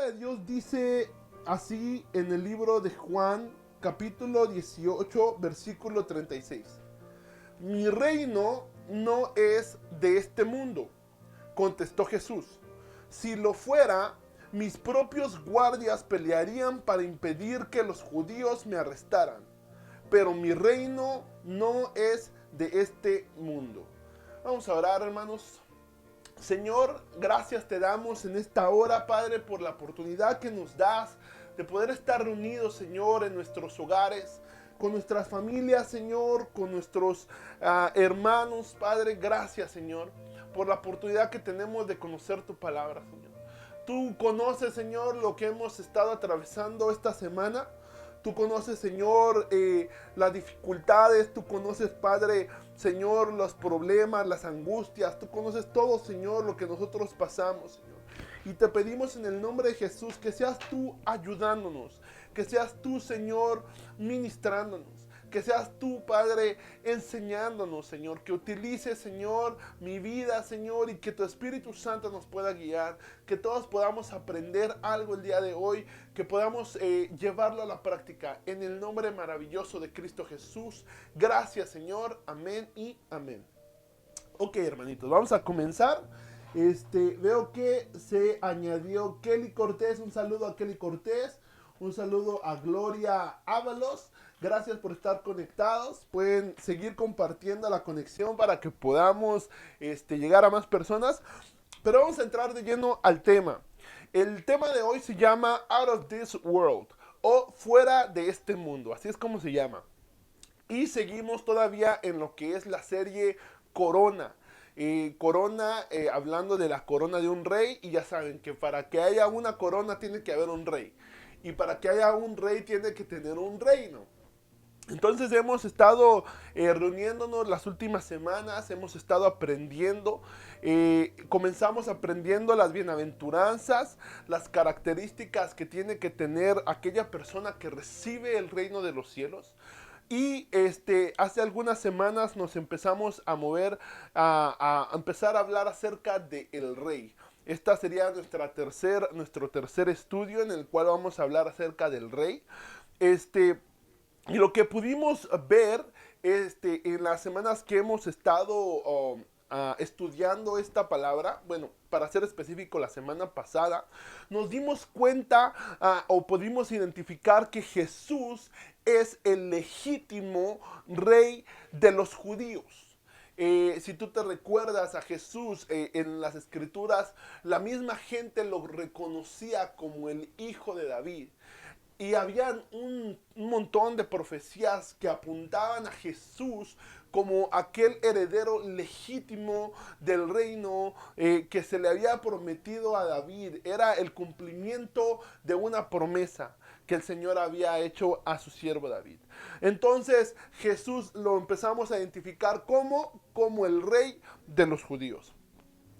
de Dios dice así en el libro de Juan, capítulo 18, versículo 36. Mi reino no es de este mundo, contestó Jesús. Si lo fuera, mis propios guardias pelearían para impedir que los judíos me arrestaran. Pero mi reino no es de este mundo. Vamos a orar, hermanos. Señor, gracias te damos en esta hora, Padre, por la oportunidad que nos das de poder estar reunidos, Señor, en nuestros hogares, con nuestras familias, Señor, con nuestros hermanos, Padre. Gracias, Señor, por la oportunidad que tenemos de conocer tu palabra, Señor. Tú conoces, Señor, lo que hemos estado atravesando esta semana. Tú conoces, Señor, las dificultades. Tú conoces, Padre, Señor, los problemas, las angustias. Tú conoces todo, Señor, lo que nosotros pasamos, Señor. Y te pedimos en el nombre de Jesús que seas tú ayudándonos. Que seas tú, Señor, ministrándonos. Que seas tú, Padre, enseñándonos, Señor. Que utilices, Señor, mi vida, Señor, y que tu Espíritu Santo nos pueda guiar. Que todos podamos aprender algo el día de hoy. Que podamos llevarlo a la práctica. En el nombre maravilloso de Cristo Jesús. Gracias, Señor. Amén y amén. Ok, hermanitos, vamos a comenzar. Veo que se añadió Kelly Cortés. Un saludo a Kelly Cortés. Un saludo a Gloria Ábalos. Gracias por estar conectados. Pueden seguir compartiendo la conexión para que podamos llegar a más personas. Pero vamos a entrar de lleno al tema. El tema de hoy se llama Out of This World, o Fuera de este mundo. Así es como se llama. Y seguimos todavía en lo que es la serie Corona. Corona, hablando de la corona de un rey. Y ya saben que para que haya una corona tiene que haber un rey. Y para que haya un rey tiene que tener un reino. Entonces hemos estado reuniéndonos las últimas semanas, hemos estado aprendiendo, comenzamos aprendiendo las bienaventuranzas, las características que tiene que tener aquella persona que recibe el reino de los cielos. Y hace algunas semanas nos empezamos a mover a empezar a hablar acerca del rey. Esta sería nuestro tercer estudio en el cual vamos a hablar acerca del rey. Y lo que pudimos ver en las semanas que hemos estado estudiando esta palabra, bueno, para ser específico, la semana pasada, nos dimos cuenta o pudimos identificar que Jesús es el legítimo rey de los judíos. Si tú te recuerdas a Jesús en las escrituras, la misma gente lo reconocía como el hijo de David. Y habían un montón de profecías que apuntaban a Jesús como aquel heredero legítimo del reino que se le había prometido a David. Era el cumplimiento de una promesa que el Señor había hecho a su siervo David. Entonces Jesús lo empezamos a identificar como el rey de los judíos.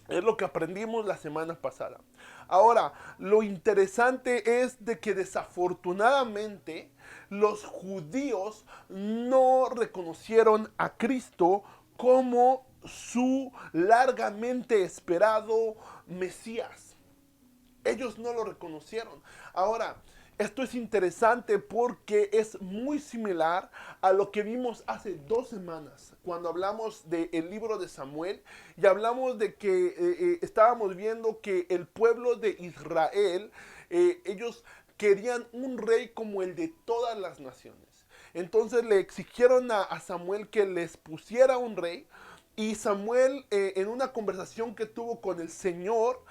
Es lo que aprendimos la semana pasada. Ahora, lo interesante es de que desafortunadamente los judíos no reconocieron a Cristo como su largamente esperado Mesías. Ellos no lo reconocieron. Ahora, esto es interesante porque es muy similar a lo que vimos hace 2 semanas cuando hablamos del libro de Samuel y hablamos de que estábamos viendo que el pueblo de Israel, ellos querían un rey como el de todas las naciones. Entonces le exigieron a Samuel que les pusiera un rey. Y Samuel, en una conversación que tuvo con el Señor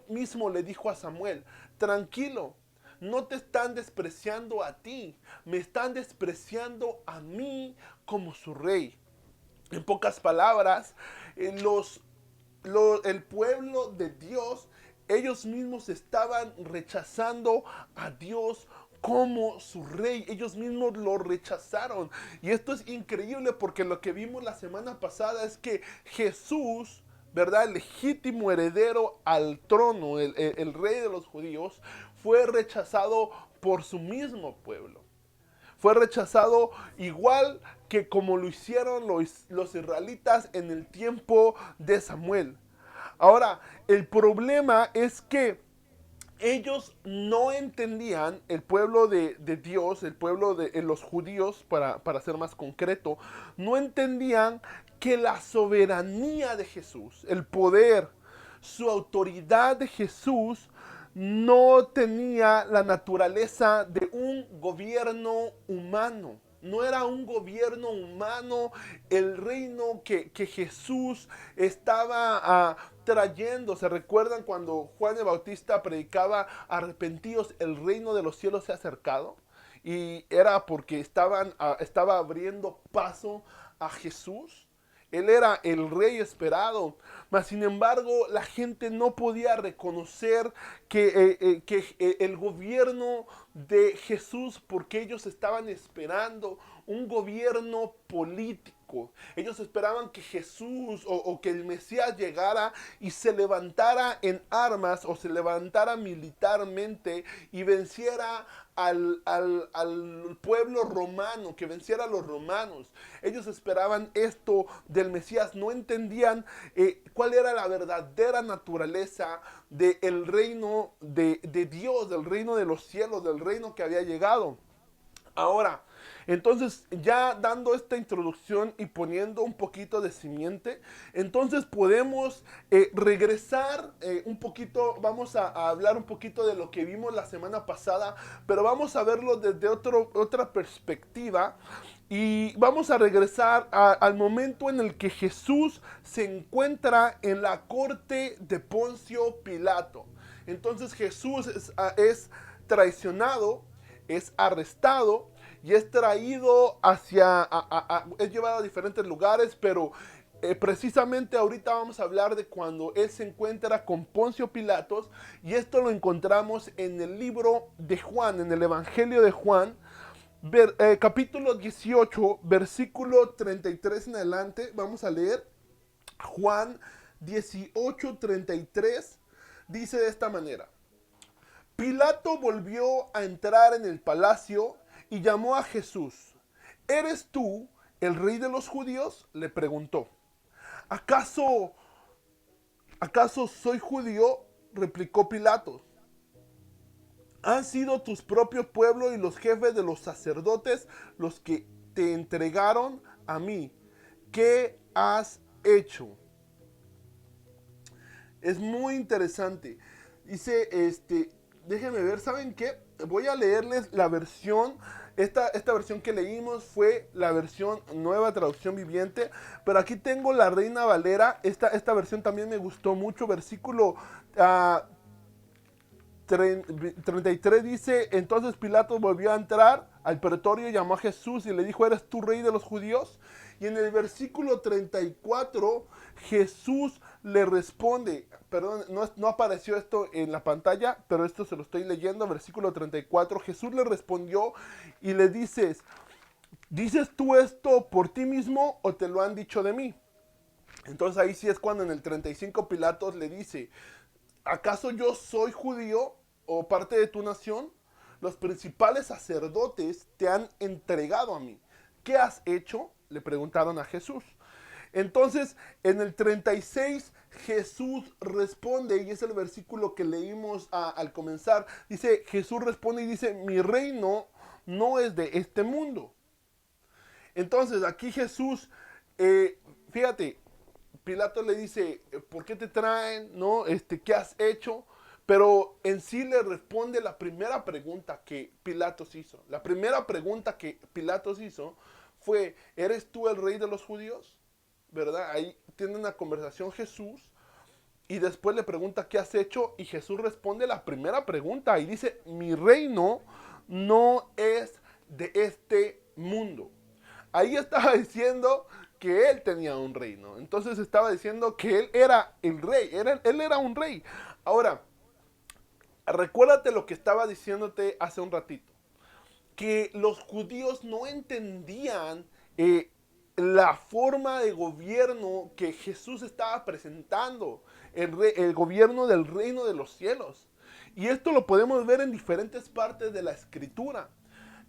mismo le dijo a Samuel: tranquilo, no te están despreciando a ti, me están despreciando a mí como su rey. En pocas palabras, el pueblo de Dios, ellos mismos estaban rechazando a Dios como su rey. Ellos mismos lo rechazaron. Y esto es increíble porque lo que vimos la semana pasada es que Jesús, ¿verdad?, el legítimo heredero al trono, el rey de los judíos, fue rechazado por su mismo pueblo. Fue rechazado igual que como lo hicieron los israelitas en el tiempo de Samuel. Ahora, el problema es que ellos no entendían, el pueblo de Dios, el pueblo de los judíos, para ser más concreto, no entendían que la soberanía de Jesús, el poder, su autoridad de Jesús, no tenía la naturaleza de un gobierno humano. No era un gobierno humano el reino que Jesús estaba trayendo. ¿Se recuerdan cuando Juan el Bautista predicaba arrepentidos, el reino de los cielos se ha acercado? Y era porque estaba abriendo paso a Jesús. Él era el rey esperado, mas sin embargo la gente no podía reconocer que el gobierno de Jesús, porque ellos estaban esperando un gobierno político. Ellos esperaban que Jesús o que el Mesías llegara y se levantara en armas o se levantara militarmente y venciera al pueblo romano, que venciera a los romanos. Ellos esperaban esto del Mesías, no entendían cuál era la verdadera naturaleza del reino de Dios, del reino de los cielos, del reino que había llegado. Ahora, entonces ya dando esta introducción y poniendo un poquito de simiente, entonces podemos regresar un poquito, vamos a hablar un poquito de lo que vimos la semana pasada, pero vamos a verlo desde otra perspectiva. Y vamos a regresar al momento en el que Jesús se encuentra en la corte de Poncio Pilato. Entonces Jesús es traicionado, es arrestado y es traído es llevado a diferentes lugares, pero precisamente ahorita vamos a hablar de cuando él se encuentra con Poncio Pilatos, y esto lo encontramos en el libro de Juan, en el Evangelio de Juan, capítulo 18, versículo 33 en adelante. Vamos a leer Juan 18:33, dice de esta manera: Pilato volvió a entrar en el palacio y llamó a Jesús. ¿Eres tú el rey de los judíos?, le preguntó. ¿Acaso, acaso soy judío?, replicó Pilato. ¿Han sido tus propios pueblos y los jefes de los sacerdotes los que te entregaron a mí? ¿Qué has hecho? Es muy interesante. Dice, déjenme ver, ¿saben qué? Voy a leerles la versión. Esta versión que leímos fue la versión Nueva Traducción Viviente, pero aquí tengo la Reina Valera. Esta versión también me gustó mucho. Versículo 33 dice: entonces Pilato volvió a entrar al pretorio y llamó a Jesús y le dijo: ¿eres tú rey de los judíos? Y en el versículo 34 Jesús le responde, perdón, no apareció esto en la pantalla, pero esto se lo estoy leyendo. Versículo 34, Jesús le respondió y le dices: ¿dices tú esto por ti mismo o te lo han dicho de mí? Entonces ahí sí es cuando en el 35 Pilatos le dice: ¿acaso yo soy judío o parte de tu nación? Los principales sacerdotes te han entregado a mí. ¿Qué has hecho?, le preguntaron a Jesús. Entonces, en el 36, Jesús responde, y es el versículo que leímos al comenzar. Dice, Jesús responde y dice: mi reino no es de este mundo. Entonces, aquí Jesús, fíjate, Pilato le dice: ¿por qué te traen? ¿No? ¿Qué has hecho? Pero en sí le responde la primera pregunta que Pilatos hizo. La primera pregunta que Pilatos hizo fue: ¿eres tú el rey de los judíos? ¿Verdad? Ahí tiene una conversación Jesús y después le pregunta: ¿qué has hecho? Y Jesús responde la primera pregunta y dice: mi reino no es de este mundo. Ahí estaba diciendo que él tenía un reino. Entonces estaba diciendo que él era el rey. Él era un rey. Ahora, recuérdate lo que estaba diciéndote hace un ratito. Que los judíos no entendían la forma de gobierno que Jesús estaba presentando. El gobierno del reino de los cielos. Y esto lo podemos ver en diferentes partes de la escritura.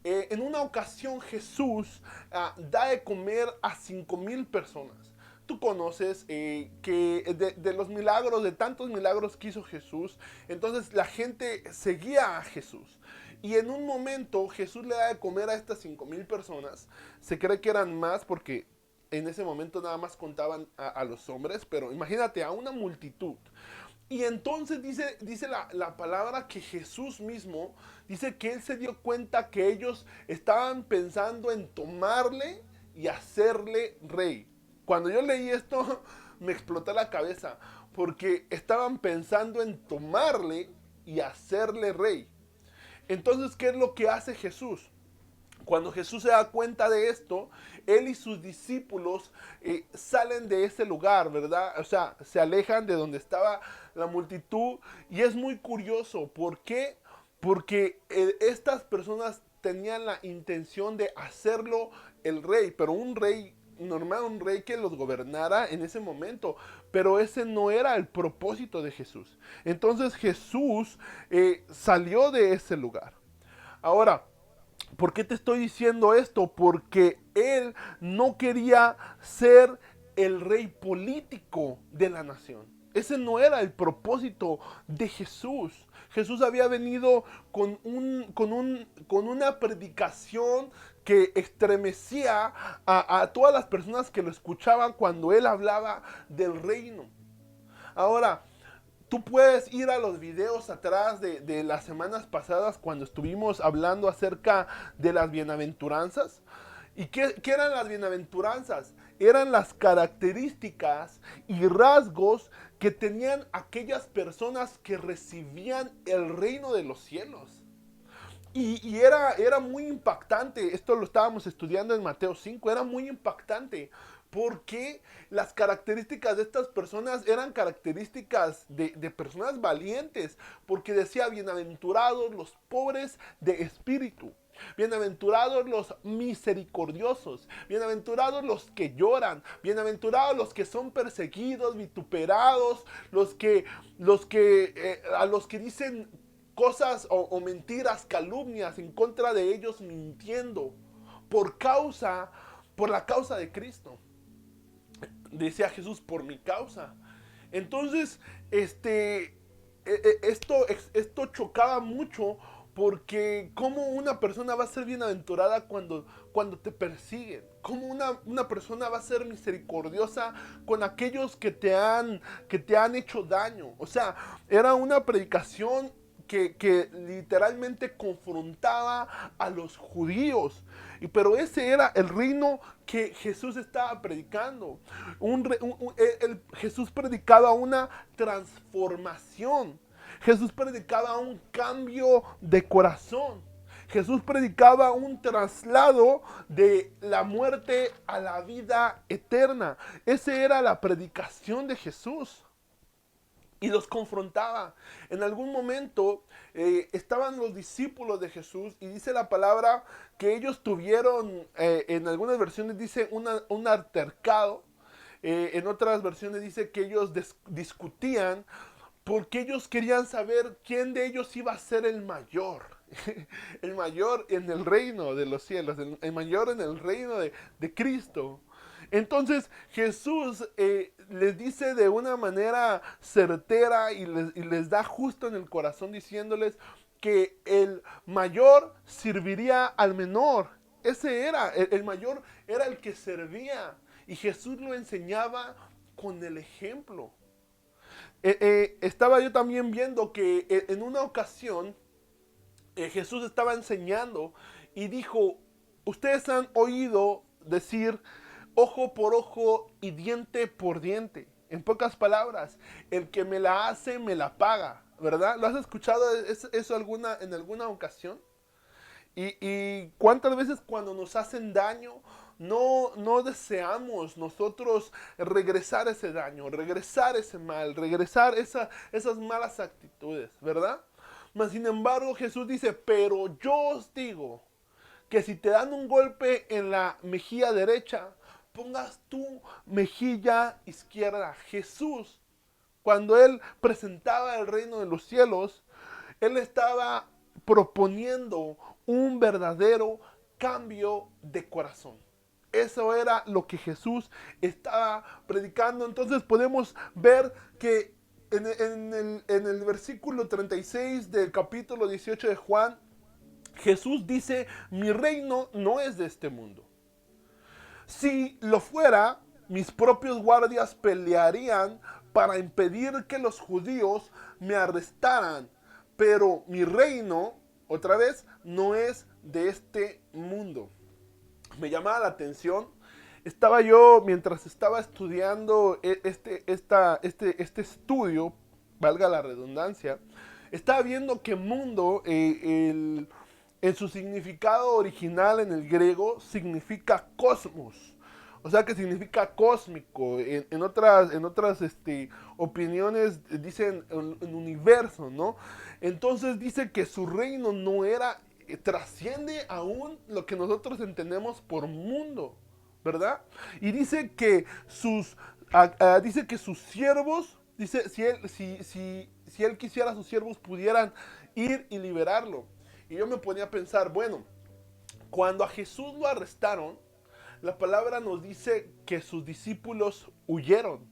En una ocasión Jesús da de comer a 5,000 personas. tú conoces que de los milagros, de tantos milagros que hizo Jesús, entonces la gente seguía a Jesús. Y en un momento Jesús le da de comer a estas 5,000 personas. Se cree que eran más porque en ese momento nada más contaban a los hombres, pero imagínate a una multitud. Y entonces dice la palabra que Jesús mismo dice que él se dio cuenta que ellos estaban pensando en tomarle y hacerle rey. Cuando yo leí esto me explotó la cabeza porque estaban pensando en tomarle y hacerle rey. Entonces, ¿qué es lo que hace Jesús? Cuando Jesús se da cuenta de esto, él y sus discípulos salen de ese lugar, ¿verdad? O sea, se alejan de donde estaba la multitud. Y es muy curioso. ¿Por qué? Porque estas personas tenían la intención de hacerlo el rey, pero un rey normal, un rey que los gobernara en ese momento. Pero ese no era el propósito de Jesús. Entonces Jesús salió de ese lugar. Ahora, ¿por qué te estoy diciendo esto? Porque él no quería ser el rey político de la nación. Ese no era el propósito de Jesús. Jesús había venido con una predicación que estremecía a todas las personas que lo escuchaban cuando él hablaba del reino. Ahora, tú puedes ir a los videos atrás de las semanas pasadas cuando estuvimos hablando acerca de las bienaventuranzas. ¿Y qué eran las bienaventuranzas? Eran las características y rasgos que tenían aquellas personas que recibían el reino de los cielos. Y era muy impactante, esto lo estábamos estudiando en Mateo 5, era muy impactante porque las características de estas personas eran características de personas valientes, porque decía, bienaventurados los pobres de espíritu, bienaventurados los misericordiosos, bienaventurados los que lloran, bienaventurados los que son perseguidos, vituperados, a los que dicen cosas o mentiras, calumnias en contra de ellos mintiendo por la causa de Cristo. Decía Jesús, por mi causa. Entonces, esto chocaba mucho porque cómo una persona va a ser bienaventurada cuando te persiguen. Cómo una persona va a ser misericordiosa con aquellos que te han hecho daño. O sea, era una predicación que literalmente confrontaba a los judíos. Pero ese era el reino que Jesús estaba predicando. Jesús predicaba una transformación. Jesús predicaba un cambio de corazón. Jesús predicaba un traslado de la muerte a la vida eterna. Esa era la predicación de Jesús. Y los confrontaba. En algún momento estaban los discípulos de Jesús y dice la palabra que ellos tuvieron, en algunas versiones dice un altercado, en otras versiones dice que ellos discutían porque ellos querían saber quién de ellos iba a ser el mayor. El mayor en el reino de los cielos, el mayor en el reino de Cristo. Entonces Jesús les dice de una manera certera y les da justo en el corazón diciéndoles que el mayor serviría al menor. Ese era, el mayor era el que servía y Jesús lo enseñaba con el ejemplo. Estaba yo también viendo que en una ocasión Jesús estaba enseñando y dijo, ustedes han oído decir ojo por ojo y diente por diente. En pocas palabras, el que me la hace, me la paga, ¿verdad? ¿Lo has escuchado eso en alguna ocasión? Y cuántas veces cuando nos hacen daño, no deseamos nosotros regresar ese daño, regresar ese mal, regresar esas malas actitudes, ¿verdad? Mas sin embargo Jesús dice, pero yo os digo que si te dan un golpe en la mejilla derecha, pongas tu mejilla izquierda. Jesús, cuando él presentaba el reino de los cielos, él estaba proponiendo un verdadero cambio de corazón. Eso era lo que Jesús estaba predicando. Entonces podemos ver que en el versículo 36 del capítulo 18 de Juan, Jesús dice, mi reino no es de este mundo. Si lo fuera, mis propios guardias pelearían para impedir que los judíos me arrestaran. Pero mi reino, otra vez, no es de este mundo. Me llamaba la atención. Estaba yo, mientras estaba estudiando este estudio, valga la redundancia, estaba viendo que mundo, en su significado original en el griego, significa cosmos. O sea que significa cósmico. En otras opiniones dicen en universo, ¿no? Entonces dice que su reino no era, trasciende aún lo que nosotros entendemos por mundo, ¿verdad? Y dice que sus siervos, dice, si él quisiera, sus siervos pudieran ir y liberarlo. Y yo me ponía a pensar, bueno, cuando a Jesús lo arrestaron, la palabra nos dice que sus discípulos huyeron.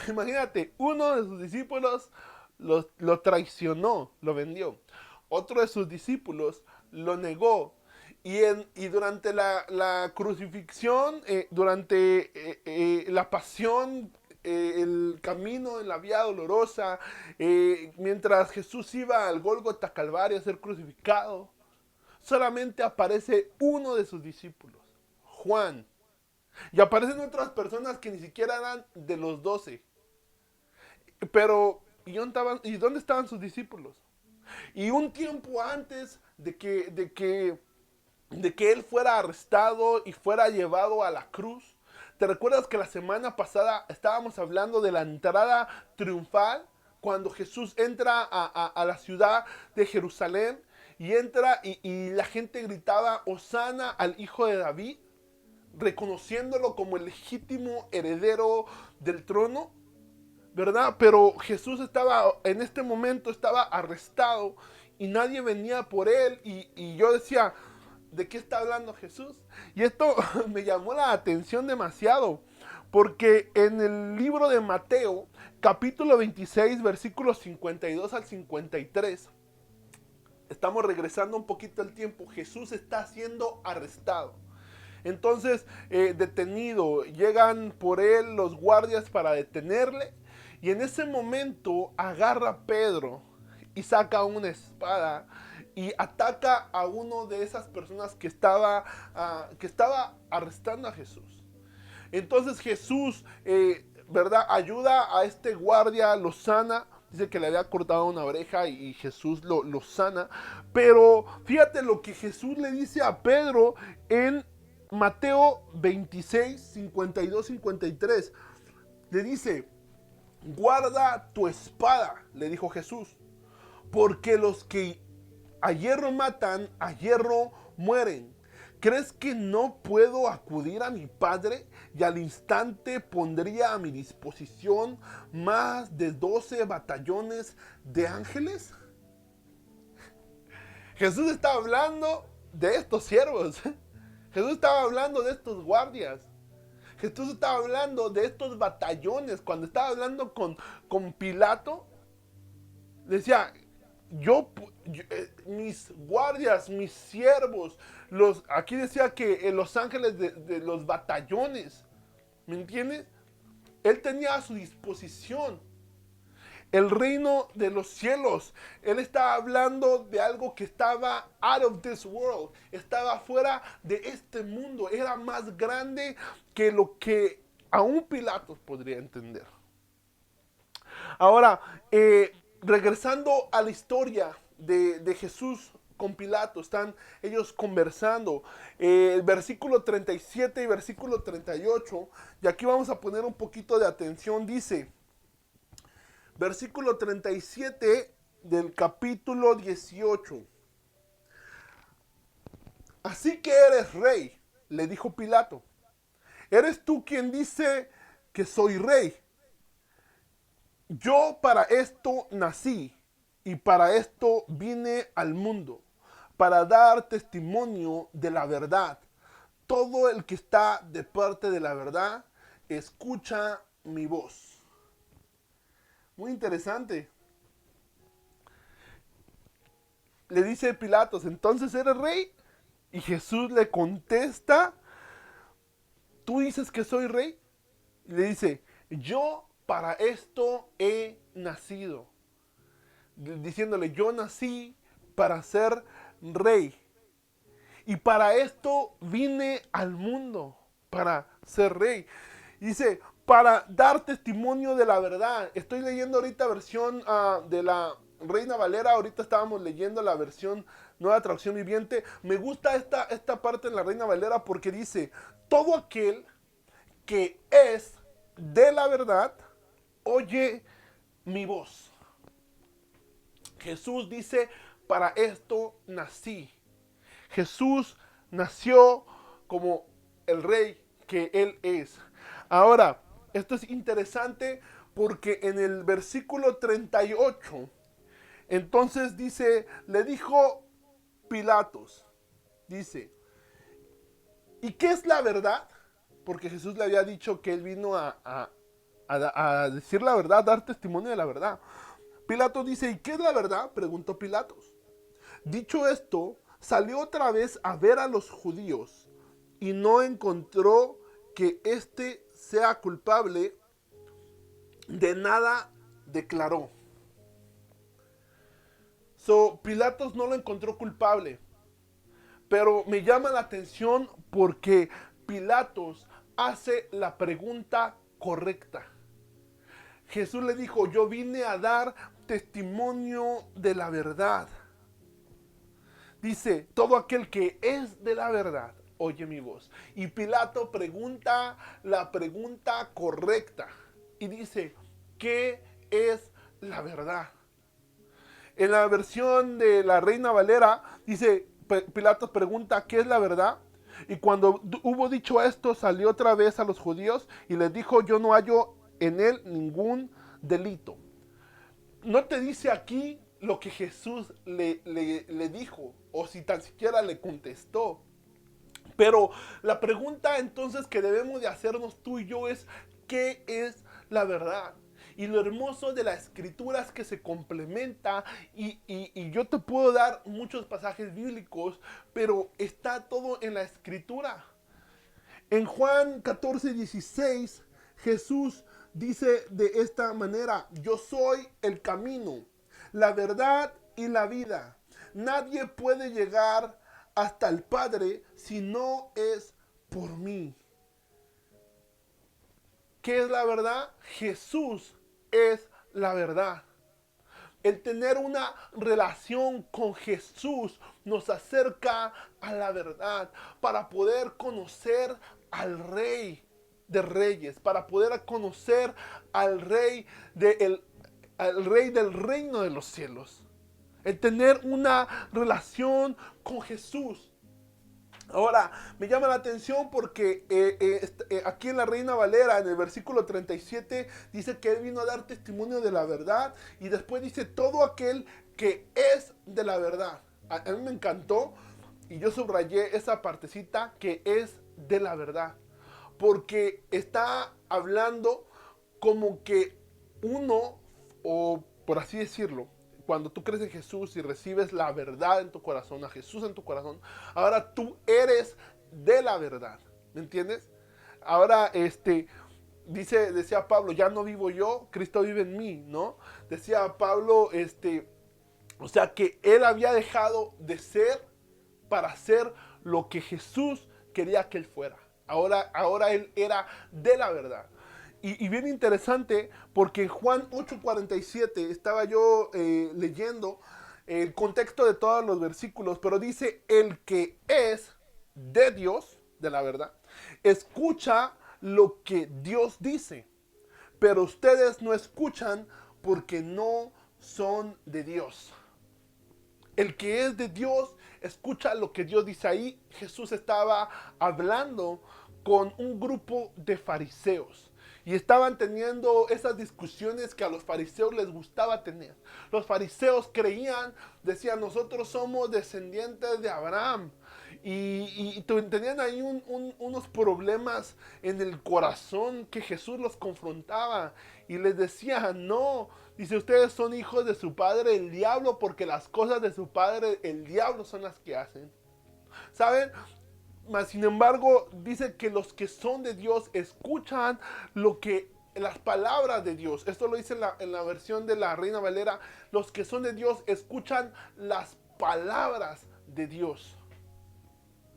Imagínate, uno de sus discípulos lo traicionó, lo vendió. Otro de sus discípulos lo negó. Y durante la crucifixión, durante la pasión, el camino en la vía dolorosa, mientras Jesús iba al Gólgota Calvario a ser crucificado, solamente aparece uno de sus discípulos, Juan. Y aparecen otras personas que ni siquiera eran de los 12. Pero, ¿y dónde estaban sus discípulos? Y un tiempo antes de que él fuera arrestado y fuera llevado a la cruz, ¿te recuerdas que la semana pasada estábamos hablando de la entrada triunfal? Cuando Jesús entra a la ciudad de Jerusalén y entra y la gente gritaba, Hosana al hijo de David, reconociéndolo como el legítimo heredero del trono, ¿verdad? Pero Jesús en este momento estaba arrestado y nadie venía por él y yo decía, ¿de qué está hablando Jesús? Y esto me llamó la atención demasiado, porque en el libro de Mateo, capítulo 26, versículos 52 al 53, estamos regresando un poquito al tiempo, Jesús está siendo arrestado. Entonces, detenido, llegan por él los guardias para detenerle, y en ese momento agarra a Pedro y saca una espada y ataca a uno de esas personas que estaba arrestando a Jesús. Entonces Jesús, ¿verdad? Ayuda a este guardia, lo sana. Dice que le había cortado una oreja y Jesús lo sana. Pero fíjate lo que Jesús le dice a Pedro en Mateo 26, 52, 53. Le dice, guarda tu espada, le dijo Jesús, porque los que a hierro matan, a hierro mueren. ¿Crees que no puedo acudir a mi Padre y al instante pondría a mi disposición más de 12 batallones de ángeles? Jesús estaba hablando de estos siervos. Jesús estaba hablando de estos guardias. Jesús estaba hablando de estos batallones. Cuando estaba hablando con Pilato, decía, mis guardias, mis siervos, aquí decía que los ángeles de los batallones, ¿me entiendes? Él tenía a su disposición el reino de los cielos. Él estaba hablando de algo que estaba out of this world, estaba fuera de este mundo, era más grande que lo que aún Pilatos podría entender. Ahora, regresando a la historia de Jesús con Pilato, están ellos conversando, el versículo 37 y versículo 38, y aquí vamos a poner un poquito de atención, dice, versículo 37 del capítulo 18. Así que eres rey, le dijo Pilato. ¿Eres tú quien dice que soy rey? Yo para esto nací y para esto vine al mundo, para dar testimonio de la verdad. todo el que está de parte de la verdad, escucha mi voz. Muy interesante. Le dice Pilatos, ¿entonces eres rey? Y Jesús le contesta, ¿tú dices que soy rey? Y le dice, yo para esto he nacido. Diciéndole, yo nací para ser rey. Y para esto vine al mundo, para ser rey. Dice, para dar testimonio de la verdad. Estoy leyendo ahorita versión de la Reina Valera. Ahorita estábamos leyendo la versión Nueva Traducción Viviente. Me gusta esta parte en la Reina Valera porque dice, todo aquel que es de la verdad, oye mi voz. Jesús dice, para esto nací. Jesús nació como el rey que él es. Ahora, esto es interesante porque en el versículo 38, entonces dice, le dijo Pilatos, dice, ¿y qué es la verdad? Porque Jesús le había dicho que él vino a decir la verdad, a dar testimonio de la verdad. Pilatos dice, ¿y qué es la verdad? Preguntó Pilatos. Dicho esto, salió otra vez a ver a los judíos y no encontró que éste sea culpable de nada, declaró. Pilatos no lo encontró culpable, pero me llama la atención porque Pilatos hace la pregunta correcta. Jesús le dijo, yo vine a dar testimonio de la verdad. Dice, todo aquel que es de la verdad, oye mi voz. Y Pilato pregunta la pregunta correcta. Y dice, ¿qué es la verdad? En la versión de la Reina Valera, dice, Pilato pregunta, ¿qué es la verdad? Y cuando hubo dicho esto, salió otra vez a los judíos y les dijo, yo no hallo en él ningún delito. No te dice aquí lo que Jesús le dijo, o si tan siquiera le contestó. Pero la pregunta entonces que debemos de hacernos tú y yo es, ¿qué es la verdad? Y lo hermoso de la escritura es que se complementa y yo te puedo dar muchos pasajes bíblicos, pero está todo en la escritura. En Juan 14:16, Jesús dice de esta manera, yo soy el camino, la verdad y la vida. Nadie puede llegar hasta el Padre si no es por mí. ¿Qué es la verdad? Jesús es la verdad. El tener una relación con Jesús nos acerca a la verdad para poder conocer al Rey de Reyes, para poder conocer al Rey al Rey del reino de los cielos. El tener una relación con Jesús. Ahora, me llama la atención porque aquí en la Reina Valera, en el versículo 37, dice que Él vino a dar testimonio de la verdad. Y después dice, todo aquel que es de la verdad. A mí me encantó y yo subrayé esa partecita que es de la verdad. Porque está hablando como que uno, o por así decirlo, cuando tú crees en Jesús y recibes la verdad en tu corazón, a Jesús en tu corazón, ahora tú eres de la verdad, ¿me entiendes? Ahora, decía Pablo, ya no vivo yo, Cristo vive en mí, ¿no? Decía Pablo, o sea que él había dejado de ser para ser lo que Jesús quería que él fuera. Ahora él era de la verdad. Y bien interesante porque en Juan 8:47 estaba yo leyendo el contexto de todos los versículos, pero dice, el que es de Dios, de la verdad, escucha lo que Dios dice, pero ustedes no escuchan porque no son de Dios. El que es de Dios escucha lo que Dios dice. Ahí Jesús estaba hablando con un grupo de fariseos. Y estaban teniendo esas discusiones que a los fariseos les gustaba tener. Los fariseos creían, decían, nosotros somos descendientes de Abraham. tenían ahí unos problemas en el corazón que Jesús los confrontaba y les decía, no, dice, ustedes son hijos de su padre el diablo, porque las cosas de su padre el diablo son las que hacen. ¿Saben? Mas sin embargo, dice que los que son de Dios escuchan las palabras de Dios. Esto lo dice en la versión de la Reina Valera. Los que son de Dios escuchan las palabras de Dios.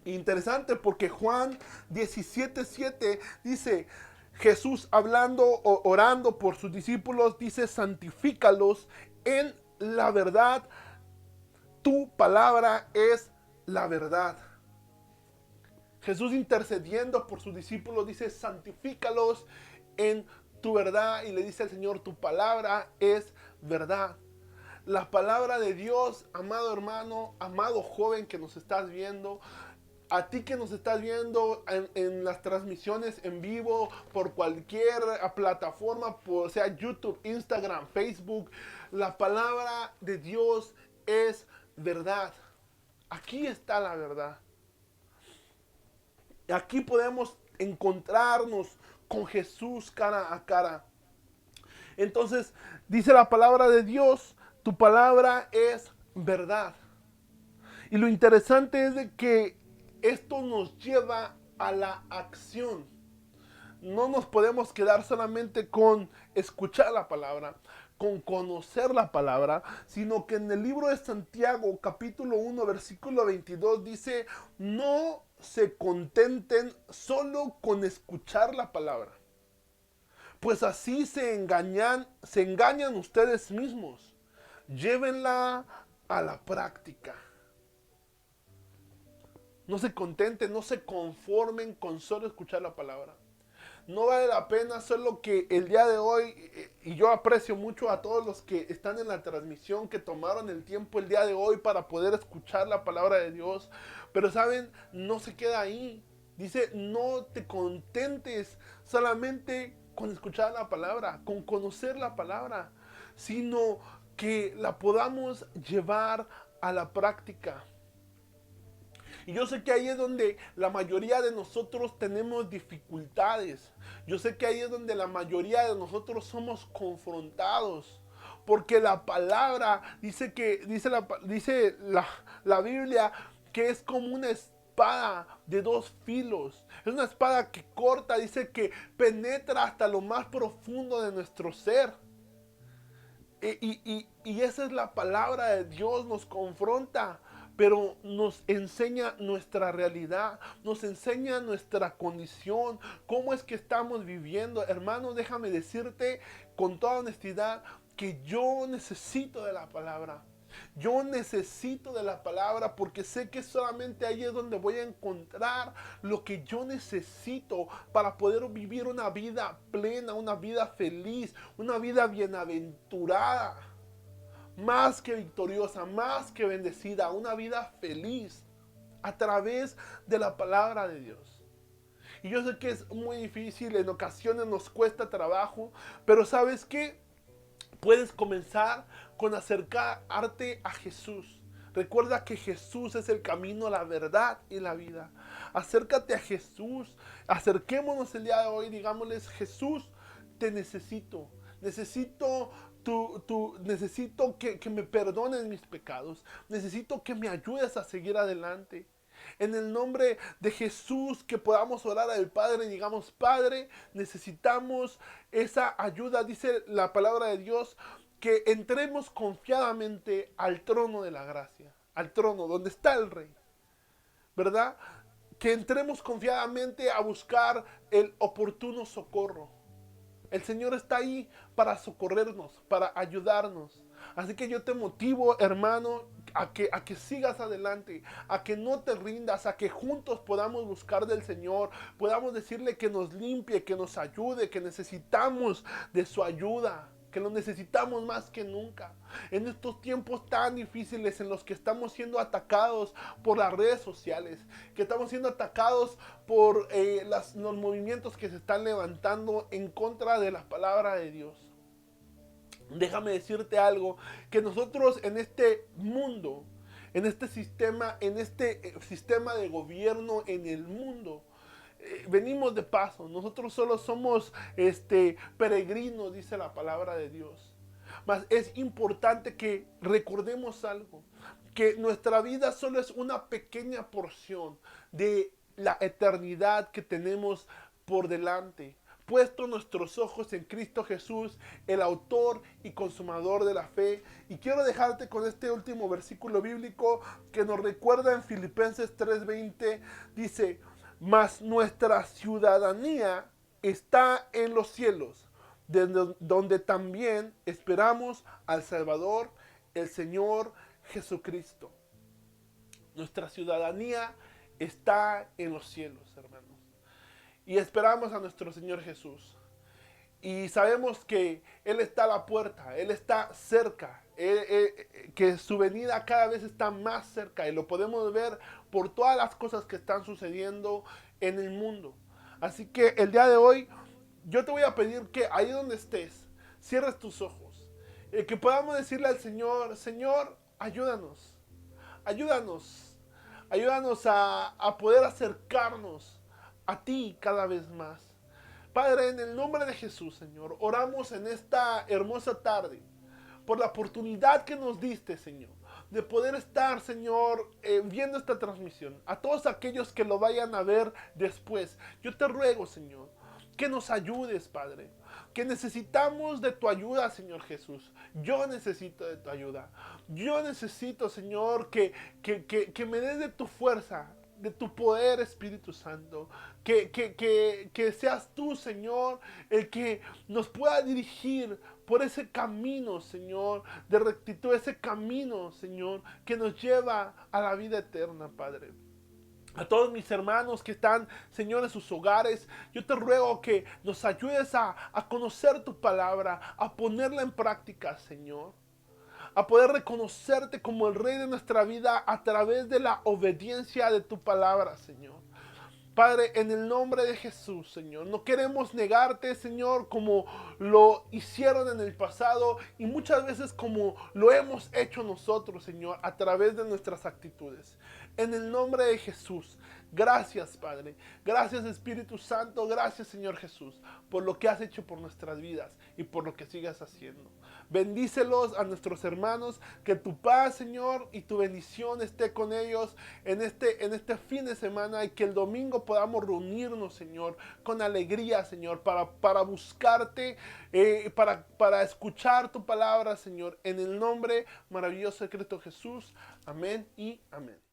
Interesante, porque Juan 17:7 dice, Jesús hablando o orando por sus discípulos, dice, santifícalos en la verdad. Tu palabra es la verdad. Jesús intercediendo por sus discípulos dice, santifícalos en tu verdad. Y le dice al Señor, tu palabra es verdad. La palabra de Dios, amado hermano, amado joven que nos estás viendo, a ti que nos estás viendo en las transmisiones en vivo, por cualquier plataforma, sea YouTube, Instagram, Facebook, la palabra de Dios es verdad. Aquí está la verdad. Aquí podemos encontrarnos con Jesús cara a cara. Entonces, dice la palabra de Dios, tu palabra es verdad. Y lo interesante es de que esto nos lleva a la acción. No nos podemos quedar solamente con escuchar la palabra, con conocer la palabra, sino que en el libro de Santiago, capítulo 1, versículo 22, dice, no se contenten solo con escuchar la palabra, pues así se engañan ustedes mismos. Llévenla a la práctica. No se contenten, no se conformen con solo escuchar la palabra. No vale la pena, solo que el día de hoy, y yo aprecio mucho a todos los que están en la transmisión, que tomaron el tiempo el día de hoy para poder escuchar la palabra de Dios. Pero saben, no se queda ahí. Dice, no te contentes solamente con escuchar la palabra, con conocer la palabra, sino que la podamos llevar a la práctica. Y yo sé que ahí es donde la mayoría de nosotros tenemos dificultades. Yo sé que ahí es donde la mayoría de nosotros somos confrontados. Porque la palabra dice la Biblia que es como una espada de dos filos. Es una espada que corta, dice que penetra hasta lo más profundo de nuestro ser. Y esa es la palabra de Dios, nos confronta, pero nos enseña nuestra realidad, nos enseña nuestra condición, cómo es que estamos viviendo. Hermano, déjame decirte con toda honestidad que yo necesito de la palabra. Yo necesito de la palabra porque sé que solamente ahí es donde voy a encontrar lo que yo necesito para poder vivir una vida plena, una vida feliz, una vida bienaventurada, más que victoriosa, más que bendecida, una vida feliz a través de la palabra de Dios. Y yo sé que es muy difícil, en ocasiones nos cuesta trabajo, pero ¿sabes qué? Puedes comenzar con acercarte a Jesús. Recuerda que Jesús es el camino, la verdad y la vida. Acércate a Jesús. Acerquémonos el día de hoy. Digámosles, Jesús, te necesito. Necesito que me perdones mis pecados. Necesito que me ayudes a seguir adelante. En el nombre de Jesús, que podamos orar al Padre y digamos, Padre, necesitamos esa ayuda. Dice la palabra de Dios que entremos confiadamente al trono de la gracia, al trono donde está el Rey, ¿verdad? Que entremos confiadamente a buscar el oportuno socorro. El Señor está ahí para socorrernos, para ayudarnos. Así que yo te motivo, hermano, a que sigas adelante, a que no te rindas, a que juntos podamos buscar del Señor, podamos decirle que nos limpie, que nos ayude, que necesitamos de su ayuda, que lo necesitamos más que nunca. En estos tiempos tan difíciles en los que estamos siendo atacados por las redes sociales, que estamos siendo atacados por los movimientos que se están levantando en contra de la palabra de Dios. Déjame decirte algo, que nosotros en este mundo en este sistema de gobierno en el mundo. Venimos de paso, nosotros solo somos peregrinos, dice la palabra de Dios. Mas es importante que recordemos algo, que nuestra vida solo es una pequeña porción de la eternidad que tenemos por delante. Puesto nuestros ojos en Cristo Jesús, el autor y consumador de la fe. Y quiero dejarte con este último versículo bíblico que nos recuerda en Filipenses 3:20. Dice, mas nuestra ciudadanía está en los cielos, desde donde también esperamos al Salvador, el Señor Jesucristo. Nuestra ciudadanía está en los cielos, hermanos. Y esperamos a nuestro Señor Jesús. Y sabemos que Él está a la puerta, Él está cerca, que su venida cada vez está más cerca. Y lo podemos ver por todas las cosas que están sucediendo en el mundo. Así que el día de hoy yo te voy a pedir que ahí donde estés, cierres tus ojos. Que podamos decirle al Señor, Señor, ayúdanos. Ayúdanos. Ayúdanos a poder acercarnos a ti cada vez más. Padre, en el nombre de Jesús, Señor, oramos en esta hermosa tarde por la oportunidad que nos diste, Señor, de poder estar, Señor, viendo esta transmisión. A todos aquellos que lo vayan a ver después, yo te ruego, Señor, que nos ayudes, Padre, que necesitamos de tu ayuda, Señor Jesús. Yo necesito de tu ayuda. Yo necesito, Señor, que me des de tu fuerza, de tu poder, Espíritu Santo. Que seas tú, Señor, el que nos pueda dirigir por ese camino, Señor, de rectitud, ese camino, Señor, que nos lleva a la vida eterna, Padre. A todos mis hermanos que están, Señor, en sus hogares, yo te ruego que nos ayudes a conocer tu palabra, a ponerla en práctica, Señor. A poder reconocerte como el Rey de nuestra vida a través de la obediencia de tu palabra, Señor. Padre, en el nombre de Jesús, Señor, no queremos negarte, Señor, como lo hicieron en el pasado y muchas veces como lo hemos hecho nosotros, Señor, a través de nuestras actitudes. En el nombre de Jesús, gracias, Padre. Gracias, Espíritu Santo. Gracias, Señor Jesús, por lo que has hecho por nuestras vidas y por lo que sigas haciendo. Bendícelos a nuestros hermanos, que tu paz, Señor, y tu bendición esté con ellos en este fin de semana y que el domingo podamos reunirnos, Señor, con alegría, Señor, para buscarte, para escuchar tu palabra, Señor, en el nombre maravilloso de Cristo Jesús. Amén y amén.